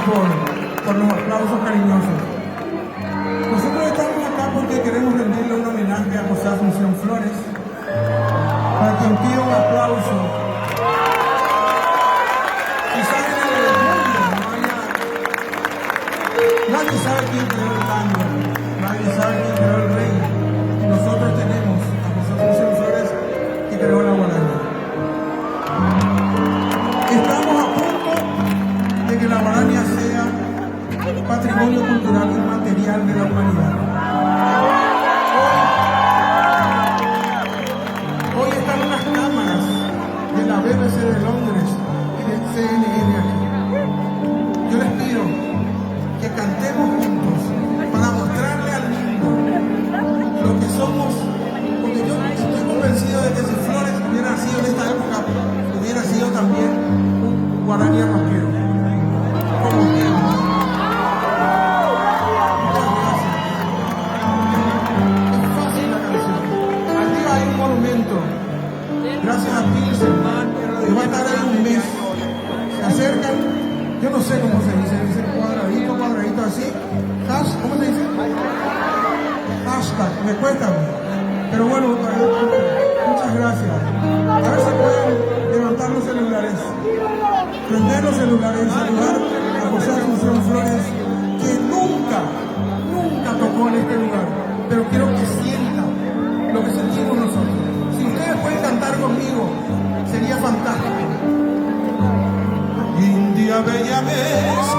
por los aplausos cariñosos. Nosotros estamos acá porque queremos rendirle un homenaje a José Asunción Flores, para quien pido un aplauso. Quizás en el mundo nadie sabe quién creó el tango, nadie sabe quién creó el reggae. Nosotros tenemos a José Asunción Flores, que creó la guaraña. Estamos a punto de que la guaraña sea patrimonio cultural inmaterial de la humanidad. Hoy están unas cámaras de la BBC de Londres y de CNN aquí. Yo les pido que cantemos juntos para mostrarle al mundo lo que somos, porque yo estoy convencido de que si Flores hubiera nacido en esta época, hubiera sido también un guaraña rockero, como ustedes. Gracias a Pilsen, que va a estar ahí un mes. Se acercan, yo no sé cómo se dice cuadradito así. ¿Cómo se dice? Hashtag, me cuesta. Pero bueno, muchas gracias. A ver si pueden levantar los celulares, prender los celulares, saludar a José Asunción Flores, que nunca tocó en este lugar. Pero quiero que sientan lo que sentimos nosotros. Si ustedes pueden cantar conmigo, sería fantástico. India bella vez.